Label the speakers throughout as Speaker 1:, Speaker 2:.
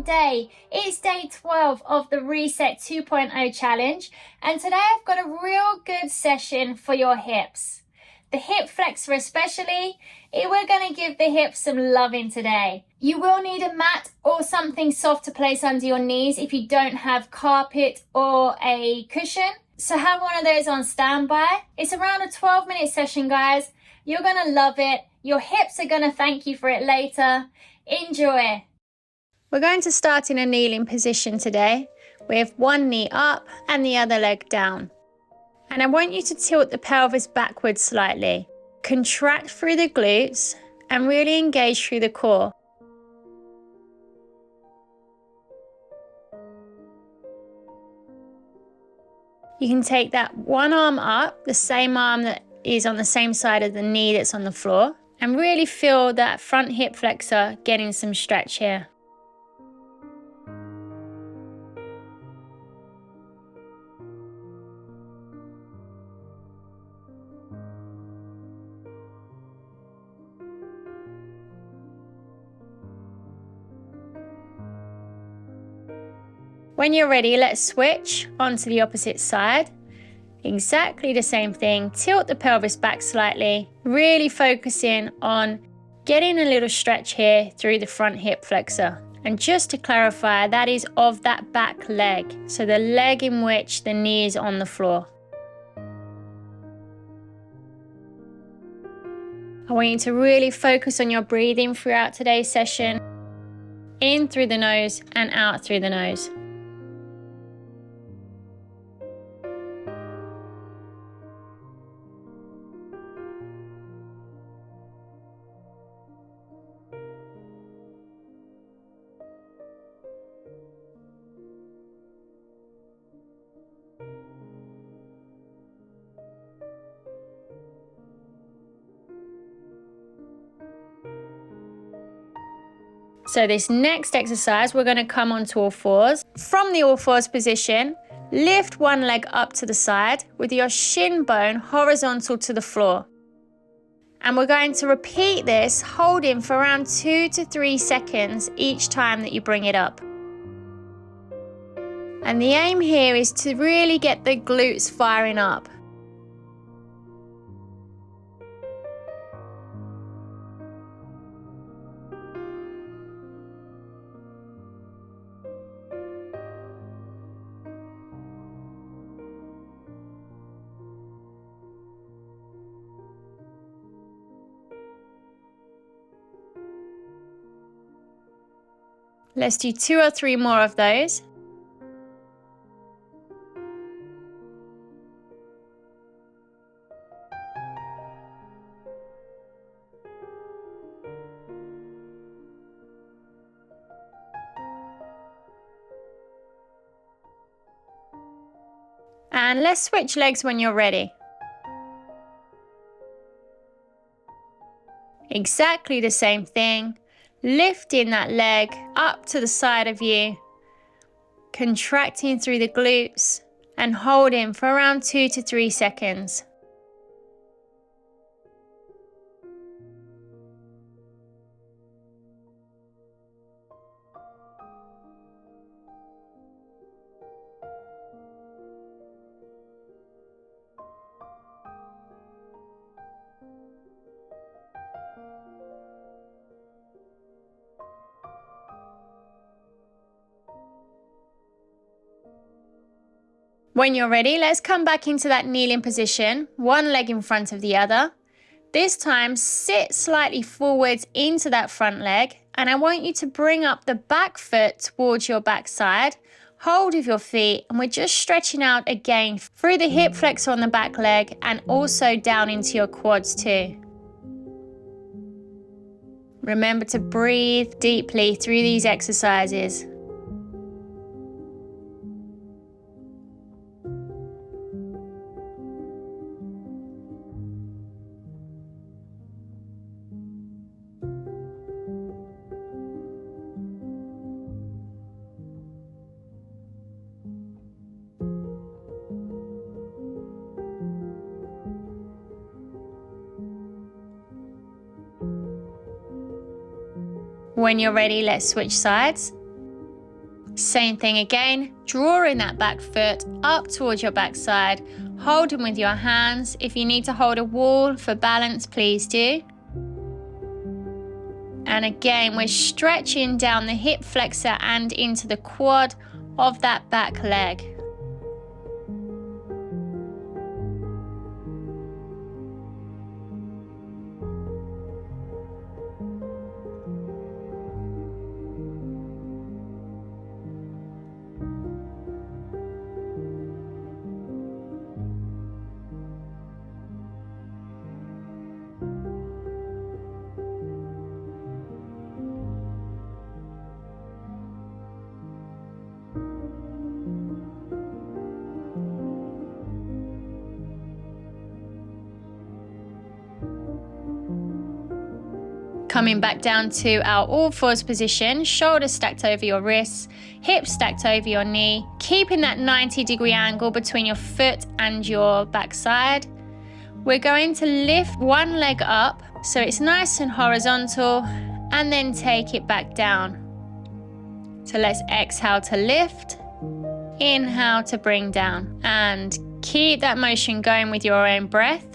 Speaker 1: day. It's day 12 of the Reset 2.0 challenge, and today I've got a real good session for your hips. The hip flexor especially, we're going to give the hips some loving today. You will need a mat or something soft to place under your knees if you don't have carpet or a cushion. So have one of those on standby. It's around a 12-minute session, guys. You're going to love it. Your hips are going to thank you for it later. Enjoy. We're going to start in a kneeling position today with one knee up and the other leg down. And I want you to tilt the pelvis backwards slightly. Contract through the glutes and really engage through the core. You can take that one arm up, the same arm that is on the same side of the knee that's on the floor, and really feel that front hip flexor getting some stretch here. When you're ready, let's switch onto the opposite side. Exactly the same thing. Tilt the pelvis back slightly, really focusing on getting a little stretch here through the front hip flexor. And just to clarify, that is of that back leg, so the leg in which the knee is on the floor. I want you to really focus on your breathing throughout today's session. In through the nose and out through the nose. So this next exercise, we're going to come onto all fours. From the all fours position, lift one leg up to the side with your shin bone horizontal to the floor. And we're going to repeat this, holding for around 2 to 3 seconds each time that you bring it up. And the aim here is to really get the glutes firing up. Let's do 2 or 3 more of those. And let's switch legs when you're ready. Exactly the same thing. Lifting that leg up to the side of you, contracting through the glutes and holding for around 2 to 3 seconds. When you're ready, let's come back into that kneeling position, one leg in front of the other. This time, sit slightly forwards into that front leg, and I want you to bring up the back foot towards your back side. Hold with your feet, and we're just stretching out again through the hip flexor on the back leg and also down into your quads too. Remember to breathe deeply through these exercises. When you're ready, let's switch sides. Same thing again, drawing that back foot up towards your backside, holding with your hands. If you need to hold a wall for balance, please do. And again, we're stretching down the hip flexor and into the quad of that back leg. Coming back down to our all fours position, shoulders stacked over your wrists, hips stacked over your knee, keeping that 90-degree angle between your foot and your backside. We're going to lift one leg up so it's nice and horizontal, and then take it back down. So let's exhale to lift, inhale to bring down, and keep that motion going with your own breath.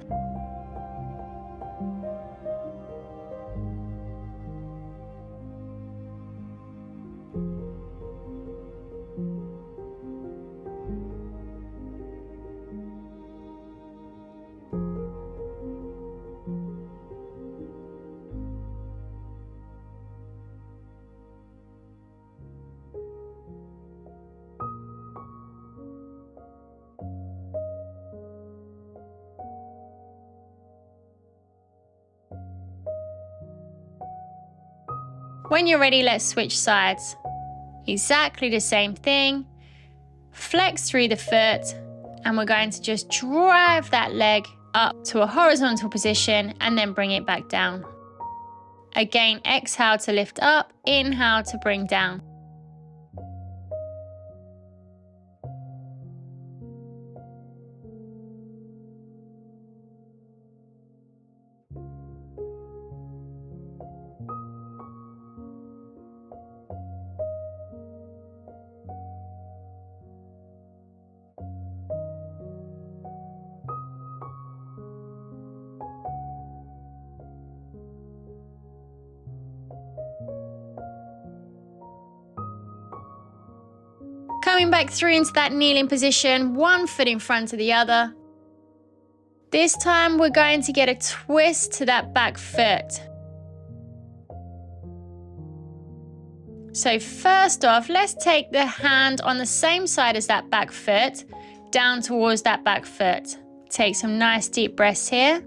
Speaker 1: When you're ready, let's switch sides. Exactly the same thing. Flex through the foot, and we're going to just drive that leg up to a horizontal position and then bring it back down. Again, exhale to lift up, inhale to bring down. Coming back through into that kneeling position, one foot in front of the other. This time we're going to get a twist to that back foot. So first off, let's take the hand on the same side as that back foot, down towards that back foot. Take some nice deep breaths here.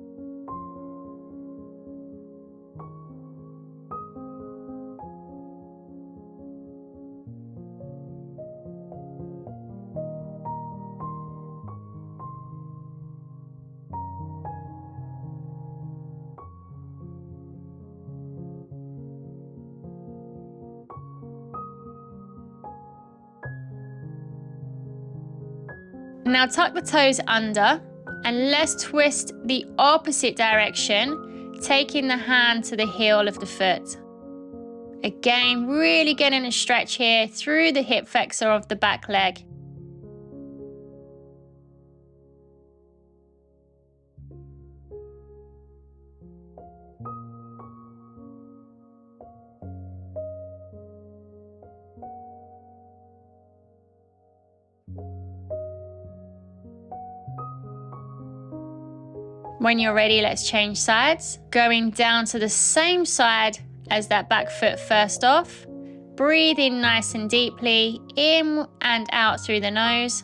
Speaker 1: Now tuck the toes under and let's twist the opposite direction, taking the hand to the heel of the foot. Again, really getting a stretch here through the hip flexor of the back leg. When you're ready, let's change sides. Going down to the same side as that back foot first off. Breathe in nice and deeply, in and out through the nose.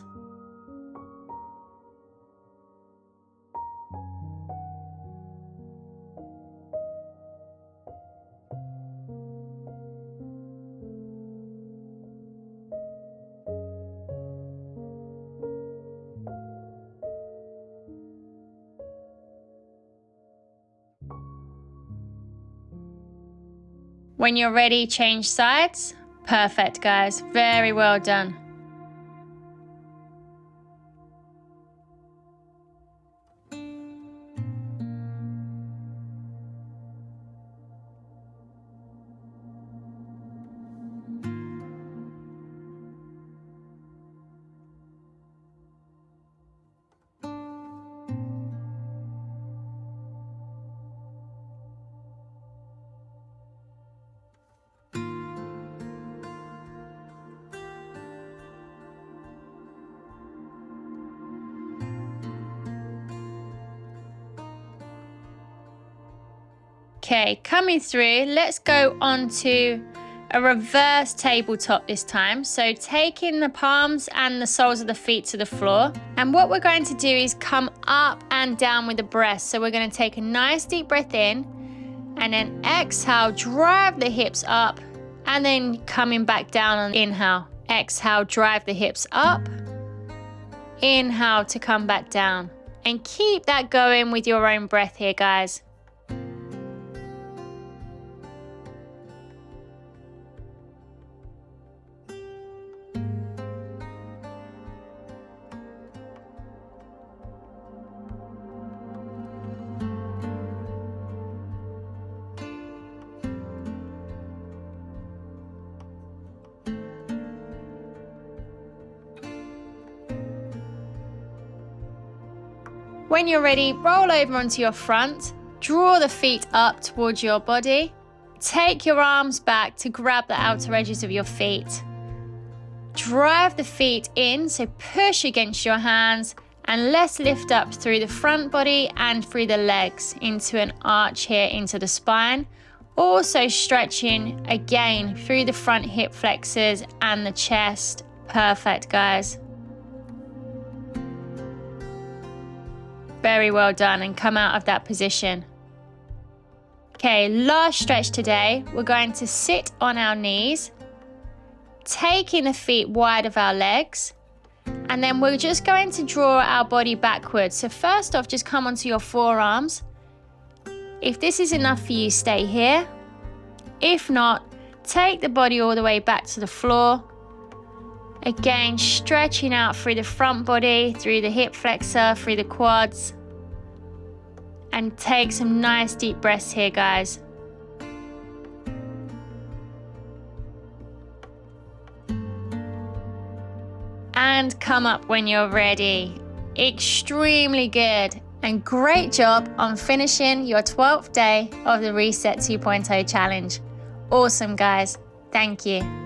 Speaker 1: When you're ready, change sides. Perfect, guys. Very well done. Okay, coming through, let's go on to a reverse tabletop this time. So taking the palms and the soles of the feet to the floor. And what we're going to do is come up and down with the breath. So we're going to take a nice deep breath in and then exhale, drive the hips up, and then coming back down on inhale. Exhale, drive the hips up. Inhale to come back down. And keep that going with your own breath here, guys. When you're ready, roll over onto your front, draw the feet up towards your body, take your arms back to grab the outer edges of your feet. Drive the feet in, so push against your hands, and let's lift up through the front body and through the legs into an arch here into the spine. Also stretching again through the front hip flexors and the chest. Perfect, guys. Very well done, and come out of that position. Okay, last stretch today. We're going to sit on our knees, taking the feet wide of our legs, and then we're just going to draw our body backwards. So first off, just come onto your forearms. If this is enough for you, stay here. If not, take the body all the way back to the floor. Again, stretching out through the front body, through the hip flexor, through the quads. And take some nice deep breaths here, guys. And come up when you're ready. Extremely good. And great job on finishing your 12th day of the Reset 2.0 challenge. Awesome, guys. Thank you.